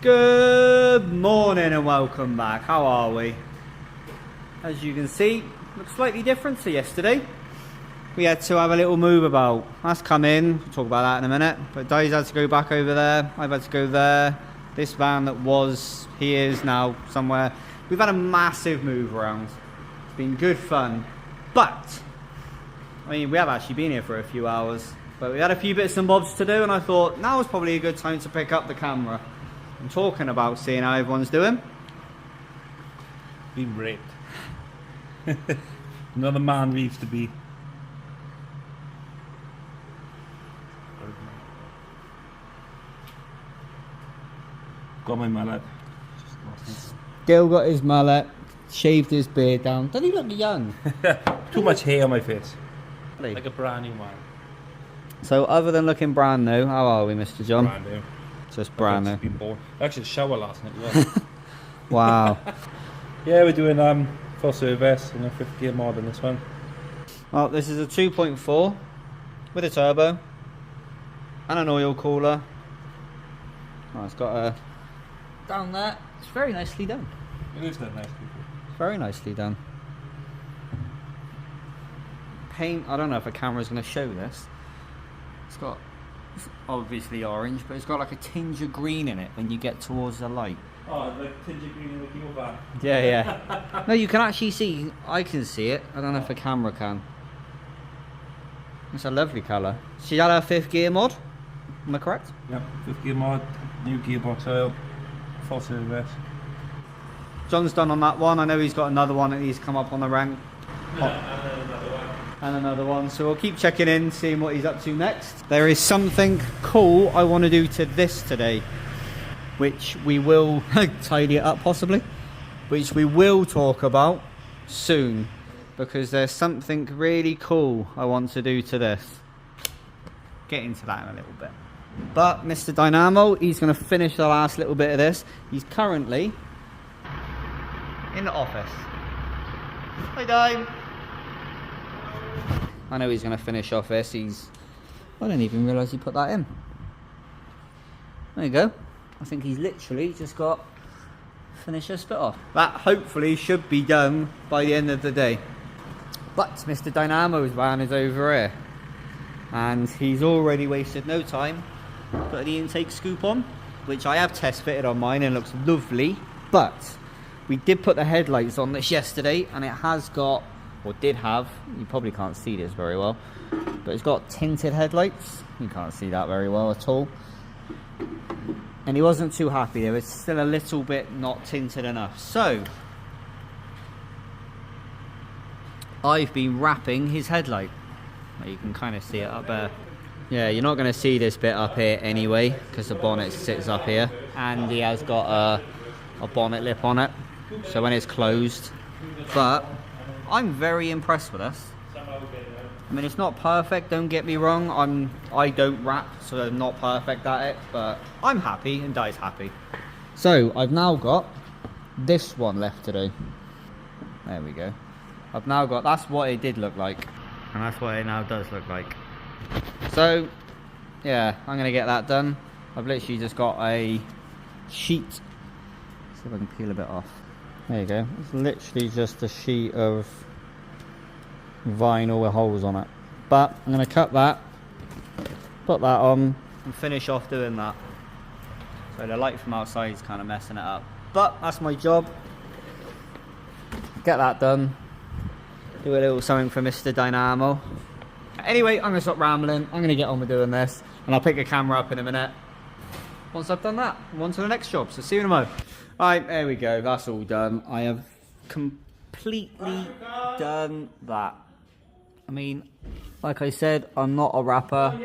Good morning and welcome back. How are we? As you can see, looks slightly different to yesterday. We had to have a little move about. That's come in, we'll talk about that in a minute. But Dai's had to go back over there, I've had to go there. This van that was here is now somewhere. We've had a massive move around. It's been good fun. But, I mean, we have actually been here for a few hours. But we had a few bits and bobs to do and I thought now is probably a good time to pick up the camera. I'm talking about seeing how everyone's doing. Been raped. Another man needs to be. Got my mallet. Still got his mullet, shaved his beard down. Doesn't he look young? Too much hair on my face. Like Like a brand new man. So other than looking brand new, how are we, Mr. John? Brand new. Just brand new. Been born. Actually, shower last night as well. Wow. Yeah, we're doing full service and a 50 gear mod on this one. Well, this is a 2.4 with a turbo and an oil cooler. Oh, it's got a down there. It's very nicely done. It is that nice, people. It's very nicely done. Paint. I don't know if a camera's going to show this. It's got it's obviously orange, but it's got like a tinge of green in it when you get towards the light. Oh, like tinge of green in the fuel van. Yeah, yeah. No, you can actually see. I can see it. I don't know if a camera can. It's a lovely colour. She's had her 5th gear mod. Am I correct? Yep, 50 gear mod, new gearbox oil, full service. John's done on that one. I know he's got another one that he's come up on the rank. And another one. So we'll keep checking in, seeing what he's up to next. There is something cool I want to do to this today, which we will tidy it up possibly, which we will talk about soon, because there's something really cool I want to do to this. Get into that in a little bit. But Mr. Dynamo, he's going to finish the last little bit of this. He's currently in the office. Hi, Dime. I know he's going to finish off this. I didn't even realise he put that in. There you go. I think he's literally just got finish a spit off. That hopefully should be done by the end of the day. But Mr. Dynamo's van is over here. And he's already wasted no time putting the intake scoop on, which I have test fitted on mine and looks lovely. But we did put the headlights on this yesterday and it has got, or did have, you probably can't see this very well, but it's got tinted headlights. You can't see that very well at all. And he wasn't too happy. There was still a little bit not tinted enough. So I've been wrapping his headlight. You can kind of see it up there. Yeah, you're not going to see this bit up here anyway, because the bonnet sits up here. And he has got a bonnet lip on it, so when it's closed. But I'm very impressed with this. I mean, it's not perfect, don't get me wrong. I don't wrap, so I'm not perfect at it, but I'm happy and Dai's happy. So I've now got this one left to do. There we go. I've now got, that's what it did look like, and that's what it now does look like. So yeah, I'm gonna get that done. I've literally just got a sheet. Let's see if I can peel a bit off. There you go. It's literally just a sheet of vinyl with holes on it. But I'm gonna cut that, put that on, and finish off doing that. So the light from outside is kind of messing it up. But that's my job. Get that done. Do a little something for Mr. Dynamo. Anyway, I'm going to stop rambling. I'm going to get on with doing this. And I'll pick a camera up in a minute. Once I've done that, I'm on to the next job. So see you in a moment. Alright, there we go. That's all done. I have completely done that. I mean, like I said, I'm not a rapper.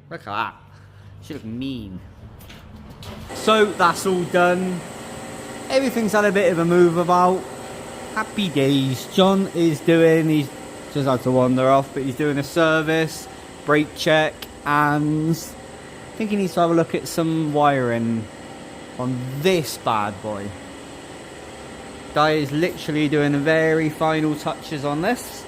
Look at that. She look mean. So that's all done. Everything's had a bit of a move about. Happy days. John is doing, he's just had to wander off, but he's doing a service, brake check, and I think he needs to have a look at some wiring on this bad boy. Guy is literally doing the very final touches on this.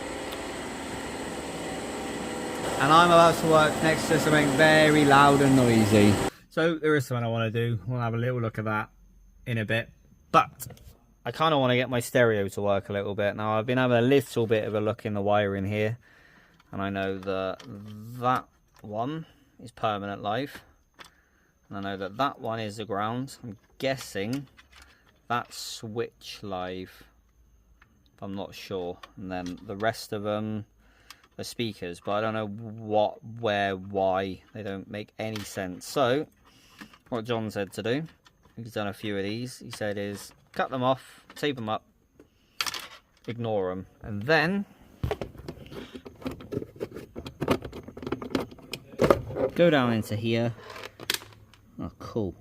And I'm about to work next to something very loud and noisy. So there is something I want to do. We'll have a little look at that in a bit. But I kind of want to get my stereo to work a little bit. Now, I've been having a little bit of a look in the wiring here. And I know that that one is permanent live. And I know that that one is the ground. I'm guessing that's switch live. I'm not sure. And then the rest of them are speakers. But I don't know what, where, why. They don't make any sense. So what John said to do, he's done a few of these. He said is cut them off, tape them up, ignore them. And then go down into here. Oh, cool.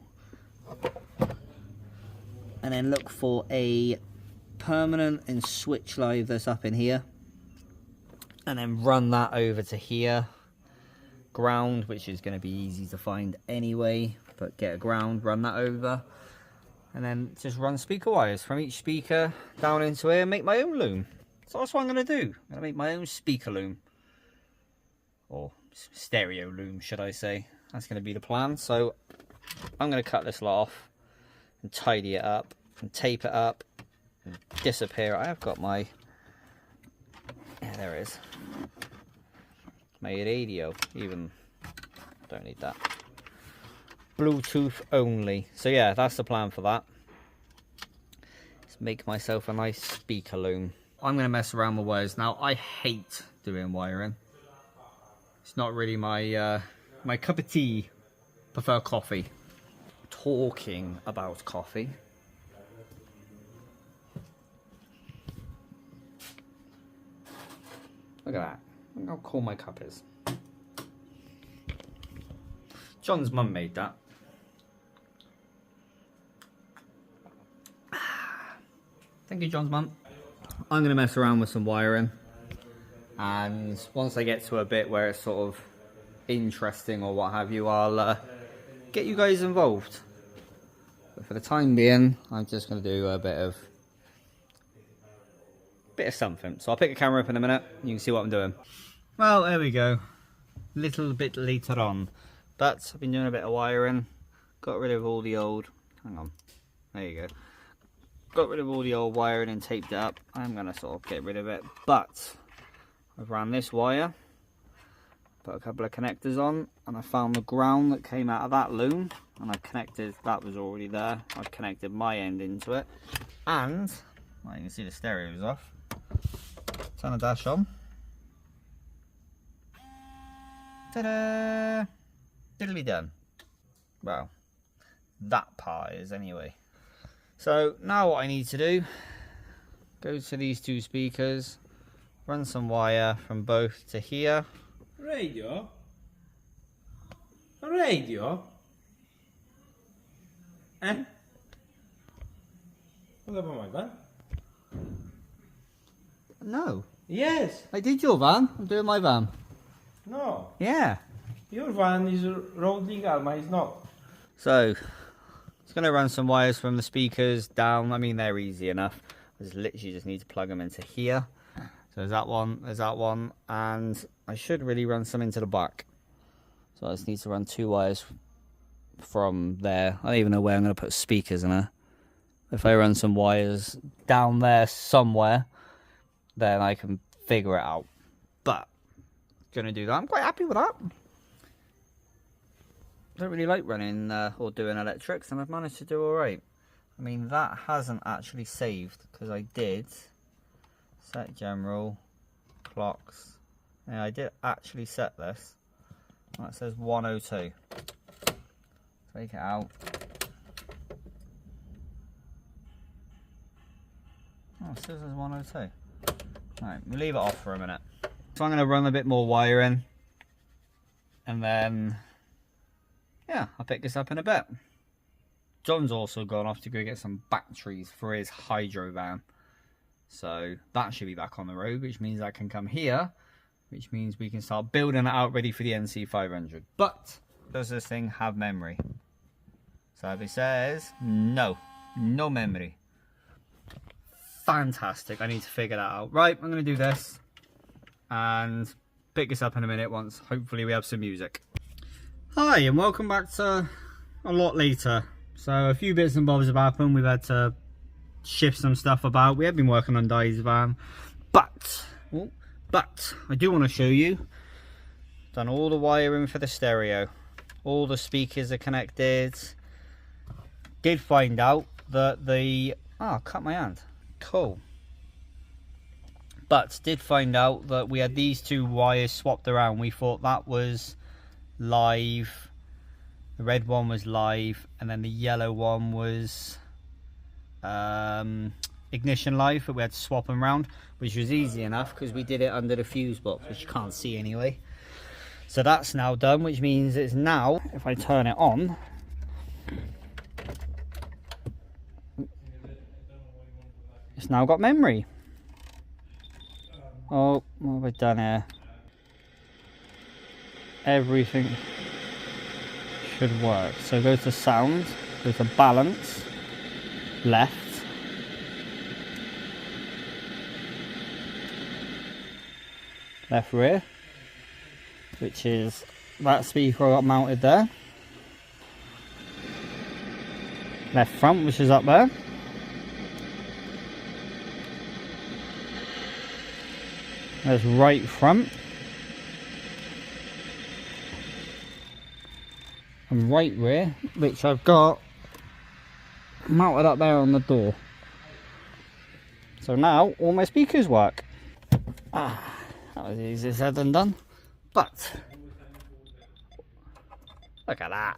And then look for a permanent and switch live that's up in here. And then run that over to here. Ground, which is going to be easy to find anyway. But get a ground, run that over. And then just run speaker wires from each speaker down into here and make my own loom. So that's what I'm going to do. I'm going to make my own speaker loom. Or stereo loom, should I say. That's going to be the plan. So I'm going to cut this lot off and tidy it up and tape it up and disappear. I have got my, yeah, there it is, my radio. Even don't need that. Bluetooth only. So yeah, that's the plan for that. Let's make myself a nice speaker loom. I'm going to mess around with wires. Now, I hate doing wiring. It's not really my my cup of tea. Prefer coffee. Talking about coffee. Look at that. Look how cool my cup is. John's mum made that. Thank you, John's mum. I'm going to mess around with some wiring. And once I get to a bit where it's sort of interesting or what have you, I'll get you guys involved. But for the time being, I'm just going to do a bit of something. So I'll pick a camera up in a minute. You can see what I'm doing. Well, there we go. Little bit later on. But I've been doing a bit of wiring. Got rid of all the old... Hang on. There you go. Got rid of all the old wiring and taped it up. I'm going to sort of get rid of it. But I've ran this wire. Put a couple of connectors on. And I found the ground that came out of that loom. And I connected... That was already there. I connected my end into it. And... Well, you can see the stereo's off. Turn the dash on. Ta-da! It'll be done. Well, that part is anyway. So now what I need to do, go to these two speakers, run some wire from both to here. Radio? Radio? Eh? What about my van? No. Yes. I did your van. I'm doing my van. No. Yeah. Your van is road legal, mine is not. So, it's going to run some wires from the speakers down. I mean, they're easy enough. I literally just need to plug them into here. So there's that one, and I should really run some into the back. So I just need to run two wires from there. I don't even know where I'm going to put speakers in there. If I run some wires down there somewhere, then I can figure it out. But, going to do that. I'm quite happy with that. I don't really like running or doing electrics, and I've managed to do alright. I mean, that hasn't actually saved, because I did set general, clocks. Yeah, I did actually set this. That says 102. Take it out. Oh, it still says 102. Alright, we'll leave it off for a minute. So I'm going to run a bit more wiring, and then, yeah, I'll pick this up in a bit. John's also gone off to go get some batteries for his hydro van. So that should be back on the road, which means I can come here, which means we can start building it out ready for the NC500. But does this thing have memory? So if it says no memory. Fantastic. I need to figure that out. Right, I'm going to do this and pick this up in a minute once hopefully we have some music. Hi, and welcome back to a lot later. So a few bits and bobs have happened. We've had to shift some stuff about. We have been working on Di's van, but I do want to show you. Done all the wiring for the stereo. All the speakers are connected. Did find out that the cut my hand. Cool. But did find out that we had these two wires swapped around. We thought that was live. The red one was live, and then the yellow one was ignition live, but we had to swap them around, which was easy enough because we did it under the fuse box, which you can't see anyway. So that's now done, which means it's now, if I turn it on, it's now got memory. Oh, what have I done here? Everything should work. So go to sound, go to balance, left, left rear, which is that speaker I got mounted there, left front, which is up there, there's right front, and right rear, which I've got mounted up there on the door. So now all my speakers work. That was easier said than done, but look at that.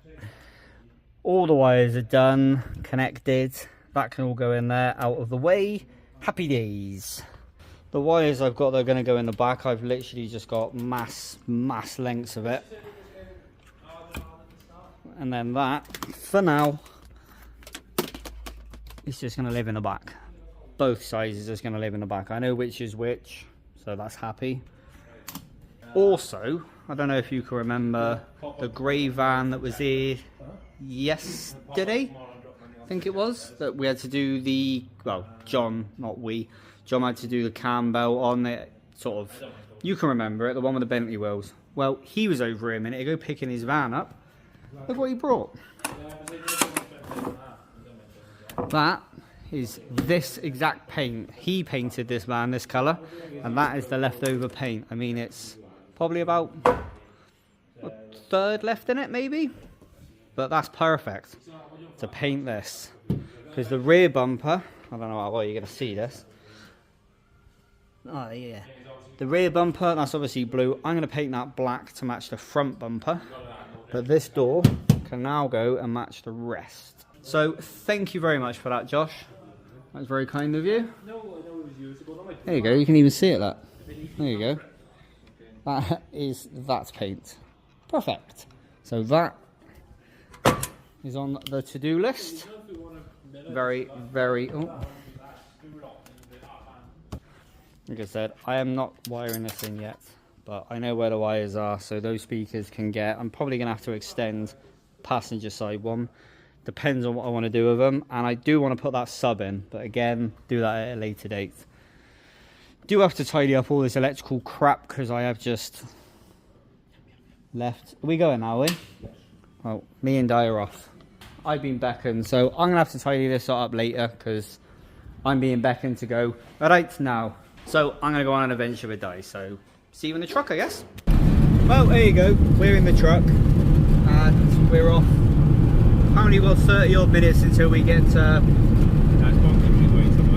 All the wires are done, connected. That can all go in there, out of the way. Happy days. The wires I've got that are going to go in the back, I've literally just got mass lengths of it. And then that, for now, it's just going to live in the back. Both sides is just going to live in the back. I know which is which, so that's happy. Also, I don't know if you can remember the grey van that was here yesterday, I think it was, that we had to do the, well, John, not we, John had to do the cam belt on it, sort of, you can remember it, the one with the Bentley wheels. Well, he was over here a minute ago picking his van up. Look what he brought. That is this exact paint. He painted this van this colour, and that is the leftover paint. I mean, it's probably about a third left in it, maybe, but that's perfect to paint this, because the rear bumper, I don't know how well you're going to see this. Oh yeah, the rear bumper, that's obviously blue. I'm going to paint that black to match the front bumper, but this door can now go and match the rest. So thank you very much for that, Josh. That was very kind of you. There you go, you can even see it, that. There you go. That's paint. Perfect. So that is on the to-do list. Very, like I said, I am not wiring this in yet, but I know where the wires are, so those speakers can get. I'm probably going to have to extend passenger side one. Depends on what I want to do with them, and I do want to put that sub in, but again, do that at a later date. Do have to tidy up all this electrical crap because I have just left. Are we going now, are we? Well, me and Di are off. I've been beckoned, so I'm gonna have to tidy this up later because I'm being beckoned to go right now. So I'm gonna go on an adventure with Di. So see you in the truck, I guess. Well, there you go. We're in the truck and we're off. Apparently we've got 30 odd minutes until we get to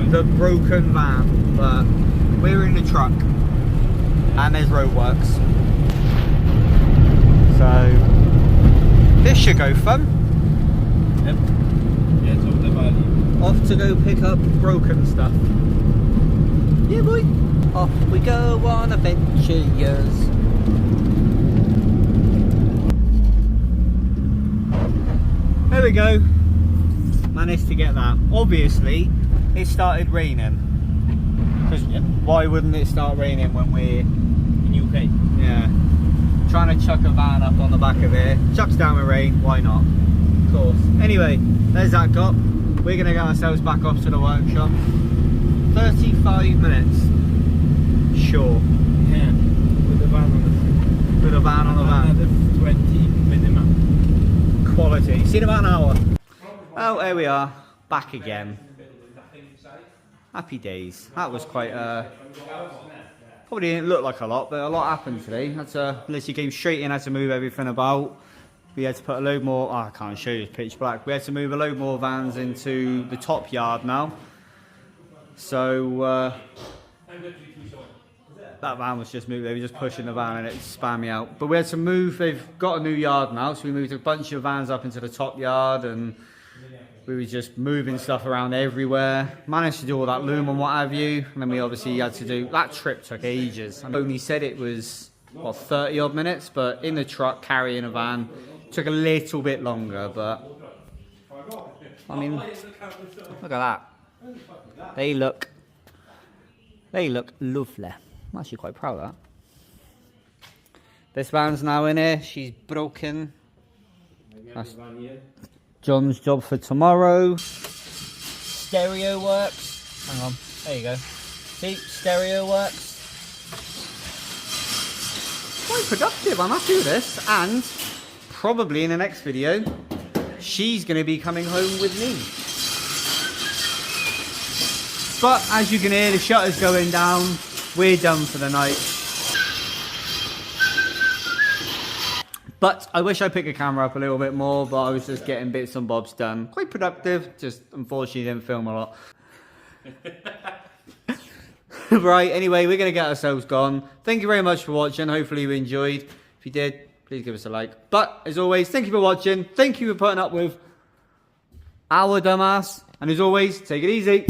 the broken van, but we're in the truck and there's roadworks, so this should go fun. Yep. Yeah, it's up the valley. Off to go pick up broken stuff. Yeah, boy. Off we go on adventures. There we go. Managed to get that. Obviously, it started raining. Because why wouldn't it start raining when we're in UK? Yeah. Trying to chuck a van up on the back of it. Chucks down with rain, why not? Of course. Anyway, there's that got. We're going to get ourselves back off to the workshop. 35 minutes. Sure. Yeah. With the van on the van. Another 20 minimum. quality. See you in about an hour. Oh, here we are, back again. Happy days. That was quite, probably didn't look like a lot, but a lot happened today. Had to literally came straight in, had to move everything about. We had to put a load more, I can't show you, it's pitch black. We had to move a load more vans into the top yard now. So, that van was just moved, they were just pushing the van and it spammed me out. But we had to move, they've got a new yard now, so we moved a bunch of vans up into the top yard and we were just moving stuff around everywhere. Managed to do all that loom and what have you. And then we obviously had to do, that trip took ages. I only said it was, what, 30 odd minutes, but in the truck carrying a van took a little bit longer, but I mean, look at that. They look lovely. I'm actually quite proud of that. This van's now in here, she's broken. That's John's job for tomorrow. Stereo works. Hang on, there you go. See, stereo works. Quite productive, I'm happy with this. And probably in the next video, she's going to be coming home with me. But as you can hear, the shutter's going down. We're done for the night. But I wish I picked the camera up a little bit more, but I was just getting bits and bobs done. Quite productive, just unfortunately didn't film a lot. Right, anyway, we're going to get ourselves gone. Thank you very much for watching. Hopefully you enjoyed. If you did, please give us a like. But, as always, thank you for watching. Thank you for putting up with our dumbass. And as always, take it easy.